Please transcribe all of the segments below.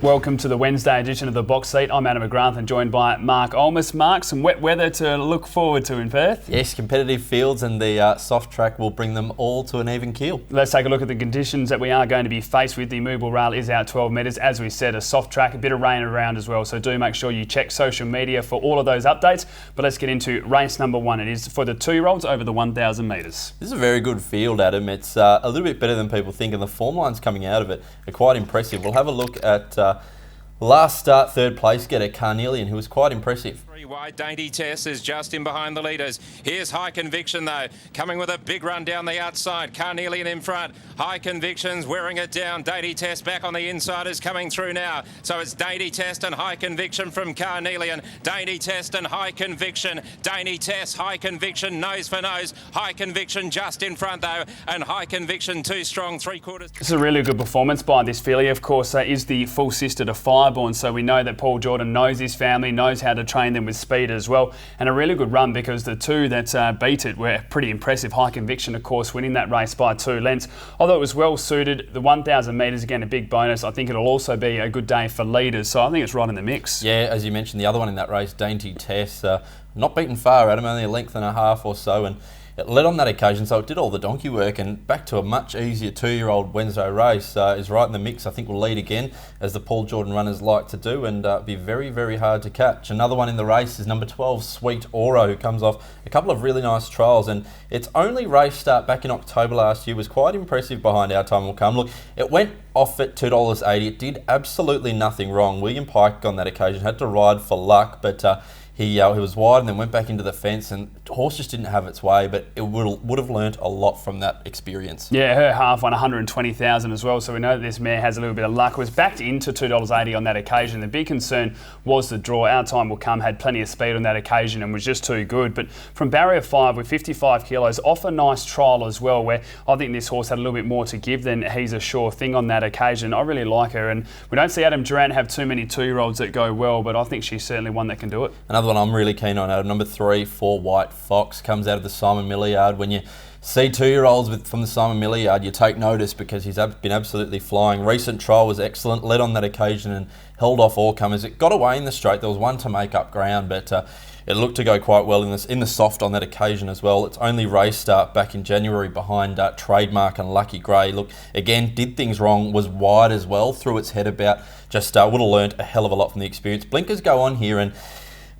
Welcome to the Wednesday edition of the Box Seat. I'm Adam McGrath and joined by Mark Olmos. Mark, some wet weather to look forward to in Perth. Yes, competitive fields and the soft track will bring them all to an even keel. Let's take a look at the conditions that we are going to be faced with. The movable rail is out 12 metres. As we said, a soft track, a bit of rain around as well. So do make sure you check social media for all of those updates. But let's get into race number one. It is for the 2-year-olds over the 1,000 metres. This is a very good field, Adam. It's a little bit better than people think, and the form lines coming out of it are quite impressive. We'll have a look at last start, third place getter, CARNELIAN, who was quite impressive. Wide Dainty Tess is just in behind the leaders. Here's High Conviction though, coming with a big run down the outside. CARNELIAN in front. High Conviction's wearing it down. Dainty Tess back on the inside is coming through now. So it's Dainty Tess and High Conviction from CARNELIAN. Dainty Tess and High Conviction. Dainty Tess, High Conviction, nose for nose. High Conviction just in front though, and High Conviction too strong, 3/4. This is a really good performance by this filly. Of course, is the full sister to Fireborn, so we know that Paul Jordan knows his family, knows how to train them with speed as well, and a really good run because the two that beat it were pretty impressive. High Conviction, of course, winning that race by 2 lengths. Although it was well suited, the 1,000 metres, again, a big bonus. I think it'll also be a good day for leaders, so I think it's right in the mix. Yeah, as you mentioned, the other one in that race, Dainty Tess, not beaten far, Adam, only a length and a half or so, and it led on that occasion, so it did all the donkey work, and back to a much easier 2-year-old Wednesday race is right in the mix. I think will lead again, as the Paul Jordan runners like to do, and be very, very hard to catch. Another one in the race is number 12, Sweet Aura, who comes off a couple of really nice trials, and its only race start back in October last year was quite impressive behind Our Time Will Come. Look, it went off at $2.80. It did absolutely nothing wrong. William Pike on that occasion had to ride for luck, but he was wide and then went back into the fence, and the horse just didn't have its way, but it would have learnt a lot from that experience. Yeah, her half won 120,000 as well, so we know that this mare has a little bit of luck. It was backed into $2.80 on that occasion. The big concern was the draw. Our Time Will Come had plenty of speed on that occasion and was just too good, but from barrier 5 with 55 kilos, off a nice trial as well, where I think this horse had a little bit more to give than He's a Sure Thing on that occasion. I really like her, and we don't see Adam Durant have too many 2-year-olds that go well, but I think she's certainly one that can do it. Another one I'm really keen on, Adam, number 3, 4 White Fox, comes out of the Simon Miller yard. When you see 2-year-olds from the Simon Miller yard, you take notice because he's been absolutely flying. Recent trial was excellent, led on that occasion and held off all comers. It got away in the straight. There was one to make up ground, but it looked to go quite well in the soft on that occasion as well. Its only race start back in January behind Trademark and Lucky Grey. Look, again, did things wrong, was wide as well, threw its head about, just would have learnt a hell of a lot from the experience. Blinkers go on here, and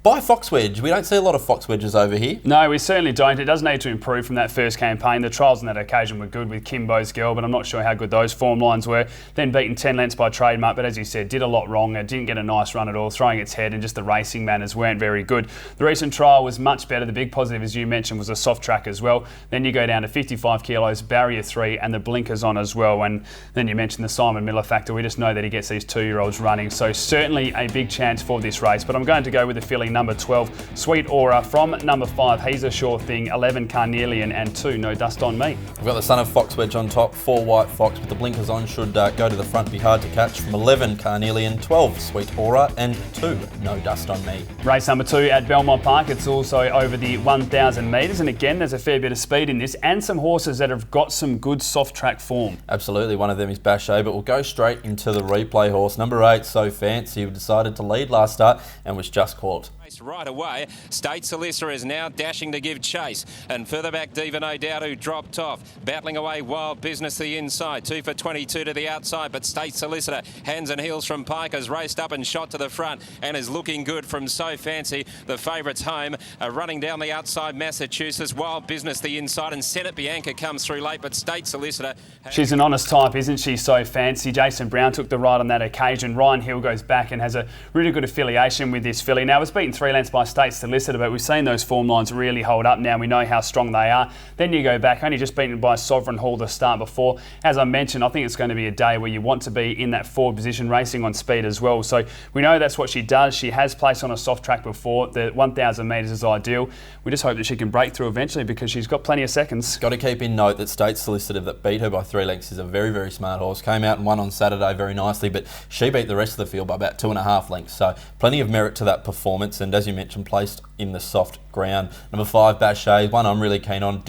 by Fox Wedge. We don't see a lot of Fox Wedges over here. No, we certainly don't. It does need to improve from that first campaign. The trials on that occasion were good with Kimbo's Girl, but I'm not sure how good those form lines were. Then beaten 10 lengths by Trademark, but as you said, did a lot wrong. It didn't get a nice run at all, throwing its head, and just the racing manners weren't very good. The recent trial was much better. The big positive, as you mentioned, was a soft track as well. Then you go down to 55 kilos, barrier 3, and the blinkers on as well. And then you mentioned the Simon Miller factor. We just know that he gets these 2-year-olds running, so certainly a big chance for this race. But I'm going to go with the filly number 12, Sweet Aura, from number 5, He's a Sure Thing, 11, CARNELIAN, and 2, No Dust on Me. We've got the son of Fox Wedge on top, 4 White Fox with the blinkers on, should go to the front, be hard to catch, from 11, CARNELIAN, 12, Sweet Aura, and 2, No Dust on Me. Race number 2 at Belmont Park. It's also over the 1,000 metres, and again, there's a fair bit of speed in this, and some horses that have got some good soft track form. Absolutely, one of them is Bashay, but we'll go straight into the replay horse. Number 8, So Fancy, who decided to lead last start and was just caught. Right away, State Solicitor is now dashing to give chase, and further back Diva No Doubt, who dropped off, battling away Wild Business the inside, 2 for 22 to the outside, but State Solicitor, hands and heels from Pike, has raced up and shot to the front and is looking good from So Fancy. The favourites home, running down the outside, Massachusetts, Wild Business the inside, and Senate Bianca comes through late, but State Solicitor. She's an honest type, isn't she, So Fancy? Jason Brown took the ride on that occasion. Ryan Hill goes back and has a really good affiliation with this filly. Now, it was beaten 3 lengths by State Solicitor, but we've seen those form lines really hold up now. We know how strong they are. Then you go back, only just beaten by Sovereign Hall the start before. As I mentioned, I think it's going to be a day where you want to be in that forward position, racing on speed as well. So we know that's what she does. She has placed on a soft track before. The 1,000 metres is ideal. We just hope that she can break through eventually because she's got plenty of seconds. Got to keep in note that State Solicitor that beat her by 3 lengths is a very, very smart horse. Came out and won on Saturday very nicely, but she beat the rest of the field by about 2.5 lengths. So plenty of merit to that performance, and as you mentioned, placed in the soft ground. Number 5, Bachet, one I'm really keen on.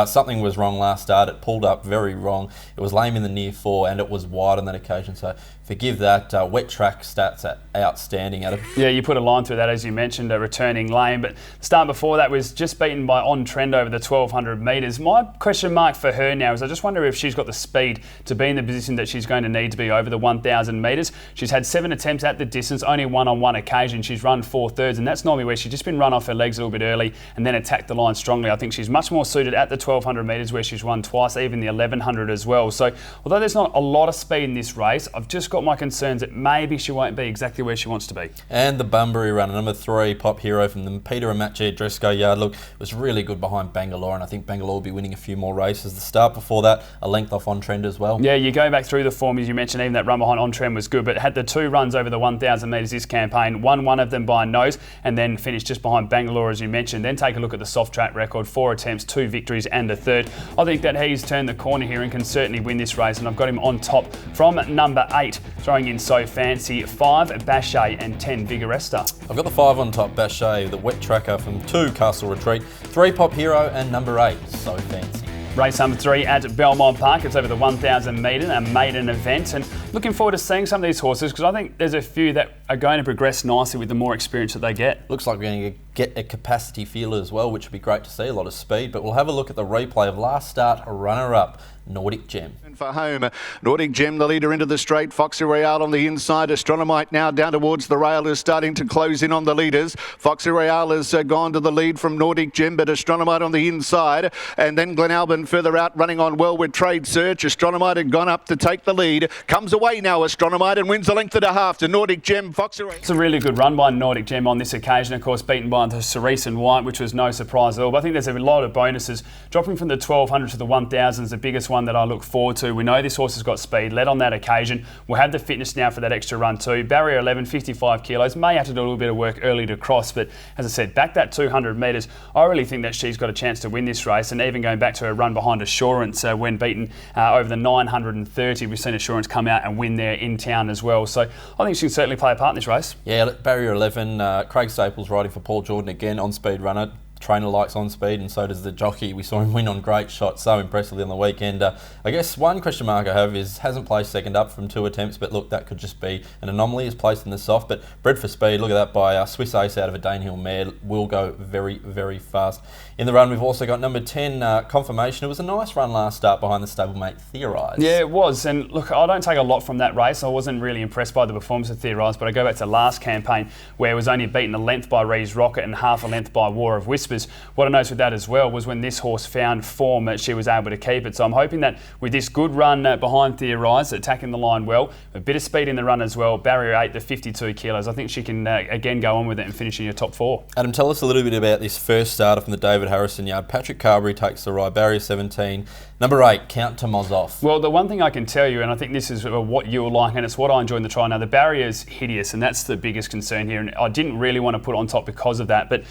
Something was wrong last start. It pulled up very wrong. It was lame in the near 4 and it was wide on that occasion. So forgive that. Wet track stats are outstanding, Adam. Yeah, you put a line through that, as you mentioned, a returning lane. But the start before that was just beaten by On Trend over the 1200 metres. My question mark for her now is I just wonder if she's got the speed to be in the position that she's going to need to be over the 1000 metres. She's had 7 attempts at the distance, only one on one occasion. She's run 4/3, and that's normally where she's just been run off her legs a little bit early and then attacked the line strongly. I think she's much more suited at the 1200 metres where she's run twice, even the 1100 as well. So although there's not a lot of speed in this race, I've just got my concerns that maybe she won't be exactly where she wants to be. And the Bunbury runner, number 3, Pop Hero from the Peter and Matchie Driscoll yard. Look, it was really good behind Bangalore, and I think Bangalore will be winning a few more races. The start before that, a length off On Trend as well. Yeah, you go back through the form, as you mentioned, even that run behind On Trend was good, but had the 2 runs over the 1000 metres this campaign, won one of them by a nose, and then finished just behind Bangalore, as you mentioned. Then take a look at the soft track record, 4 attempts, 2 victories and a third. I think that he's turned the corner here and can certainly win this race, and I've got him on top from number 8, throwing in So Fancy, 5 Bachet and 10 Vigoresta. I've got the 5 on top, Bachet, the wet tracker from 2 Castle Retreat, 3 Pop Hero and number 8, So Fancy. Race number 3 at Belmont Park. It's over the 1000 metre, a maiden event, and looking forward to seeing some of these horses because I think there's a few that are going to progress nicely with the more experience that they get. Looks like we're going to get a capacity feeler as well, which would be great to see, a lot of speed, but we'll have a look at the replay of last start runner-up, Nordic Gem. For home, Nordic Gem, the leader into the straight. Foxy Royale on the inside. Astronomite now down towards the rail is starting to close in on the leaders. Foxy Royale has gone to the lead from Nordic Gem, but Astronomite on the inside. And then Glenalbin further out running on well with Trade Search. Astronomite had gone up to take the lead. Comes away now, Astronomite, and wins a length and a half to Nordic Gem. Foxy Royale. It's a really good run by Nordic Gem on this occasion, of course, beaten by the Cerise and White, which was no surprise at all. But I think there's a lot of bonuses. Dropping from the 1200 to the 1000 is the biggest one that I look forward to. We know this horse has got speed, led on that occasion. We'll have the fitness now for that extra run too. Barrier 11, 55 kilos. May have to do a little bit of work early to cross, but as I said, back that 200 metres, I really think that she's got a chance to win this race, and even going back to her run behind Assurance when beaten over the 930, we've seen Assurance come out and win there in town as well. So I think she can certainly play a part in this race. Yeah, Barrier 11, Craig Staples riding for Paul Jordan again, on speed runner. Trainer likes on speed, and so does the jockey. We saw him win on Great Shot so impressively on the weekend. I guess one question mark I have is hasn't placed second up from 2 attempts, but look, that could just be an anomaly. Is placed in the soft, but bred for speed. Look at that by Swiss Ace out of a Danehill mare. Will go very, very fast. In the run, we've also got number 10, Confirmation. It was a nice run last start behind the stablemate Theorise. Yeah, it was. And look, I don't take a lot from that race. I wasn't really impressed by the performance of Theorise, but I go back to last campaign where it was only beaten a length by Ree's Rocket and half a length by War of Whispers. What I noticed with that as well was when this horse found form that she was able to keep it. So I'm hoping that with this good run behind Theorise, attacking the line well, a bit of speed in the run as well, barrier 8, the 52 kilos, I think she can again go on with it and finish in your top 4. Adam, tell us a little bit about this first starter from the David Harrison yard. Patrick Carberry takes the ride, barrier 17. Number 8, Count TOMOZ off. Well, the one thing I can tell you, and I think this is what you'll like, and it's what I enjoy in the trial now, the barrier is hideous, and that's the biggest concern here. And I didn't really want to put it on top because of that, but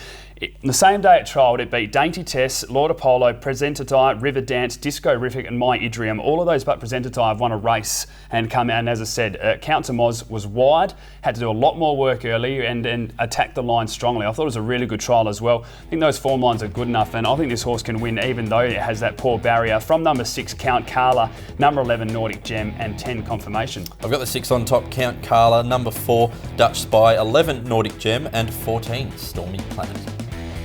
the same day it trialled, it beat Dainty Tess, Lord Apollo, Presentatai, River Dance, Disco Rific and My Idrium. All of those but Presentatai have won a race and come out, and as I said, Count TOMOZ was wide, had to do a lot more work early and attack the line strongly. I thought it was a really good trial as well. I think those form lines are good enough, and I think this horse can win even though it has that poor barrier. From number 6, Count Carla, number 11, Nordic Gem, and 10, Confirmation. I've got the 6 on top, Count Carla, number 4, Dutch Spy, 11, Nordic Gem, and 14, Stormy Planet.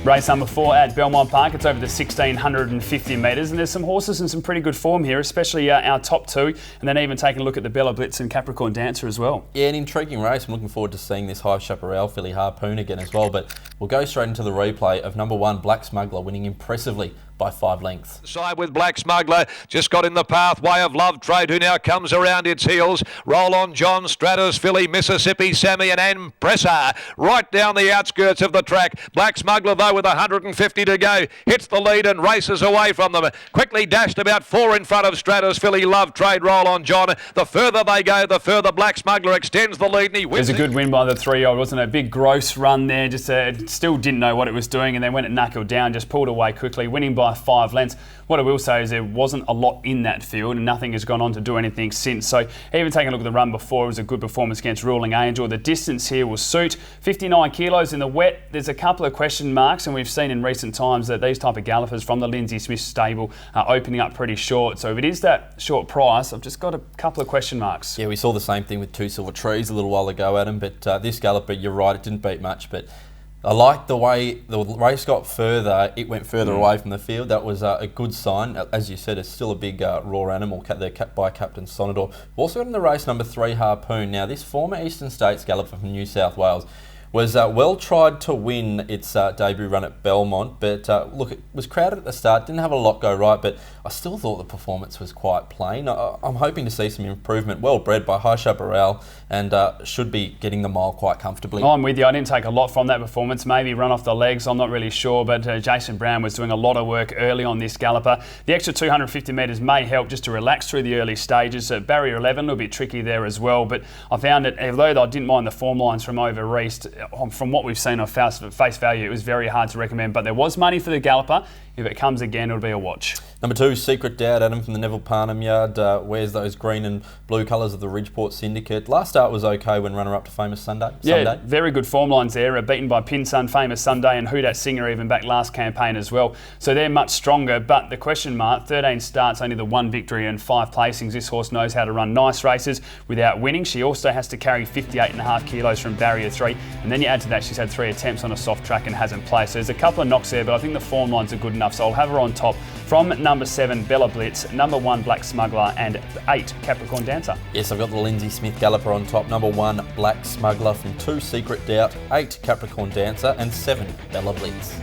Race number 4 at Belmont Park. It's over the 1650 metres, and there's some horses in some pretty good form here, especially our top 2, and then even taking a look at the Bella Blitz and Capricorn Dancer as well. Yeah, an intriguing race. I'm looking forward to seeing this High Chaparral filly Harpoon again as well, but we'll go straight into the replay of number 1, Black Smuggler, winning impressively by 5 lengths. Side with Black Smuggler, just got in the pathway of Love Trade, who now comes around its heels. Roll on John, Stratus, Philly, Mississippi, Sammy and Empressa, right down the outskirts of the track. Black Smuggler, though, with 150 to go, hits the lead and races away from them. Quickly dashed about 4 in front of Stratus, Philly, Love Trade, Roll on John. The further they go, the further Black Smuggler extends the lead, and he wins. It was a good win by the 3-year-old, wasn't it? A big gross run there, just still didn't know what it was doing, and then when it knuckled down, just pulled away quickly, winning by by 5 lengths. What I will say is there wasn't a lot in that field and nothing has gone on to do anything since. So even taking a look at the run before, it was a good performance against Ruling Angel. The distance here will suit. 59 kilos in the wet. There's a couple of question marks, and we've seen in recent times that these type of gallopers from the Lindsay Smith stable are opening up pretty short. So if it is that short price, I've just got a couple of question marks. Yeah, we saw the same thing with Two Silver Trees a little while ago, Adam, but this galloper, you're right, it didn't beat much, but I like the way the race got further. It went further away from the field. That was a good sign. As you said, it's still a big raw animal there by Captain Sonador. We've also got in the race number 3, Harpoon. Now, this former Eastern States galloper from New South Wales was well tried to win its debut run at Belmont, but look, it was crowded at the start, didn't have a lot go right, but I still thought the performance was quite plain. I'm hoping to see some improvement. Well bred by High Chaparral, and should be getting the mile quite comfortably. I'm with you. I didn't take a lot from that performance. Maybe run off the legs, I'm not really sure, but Jason Brown was doing a lot of work early on this galloper. The extra 250 metres may help just to relax through the early stages. Barrier 11, a little bit tricky there as well, but I found it, although I didn't mind the form lines from over east, from what we've seen on face value, it was very hard to recommend, but there was money for the galloper. If it comes again, it'll be a watch. Number 2, Secret Doubt, Adam, from the Neville Parnham yard. Wears those green and blue colours of the Ridgeport Syndicate. Last start was okay when runner-up to Famous Sunday. Yeah, very good form lines there. Beaten by Pin Sun, Famous Sunday, and Who Dat Singer even back last campaign as well. So they're much stronger, but the question mark, 13 starts, only the 1 victory and 5 placings. This horse knows how to run nice races without winning. She also has to carry 58.5 kilos from barrier 3, and then you add to that she's had 3 attempts on a soft track and hasn't placed. So there's a couple of knocks there, but I think the form lines are good enough, so I'll have her on top. From number 7, Bella Blitz, number 1, Black Smuggler, and 8, Capricorn Dancer. Yes, I've got the Lindsay Smith galloper on top. Number 1, Black Smuggler, from 2, Secret Doubt, 8, Capricorn Dancer, and 7, Bella Blitz.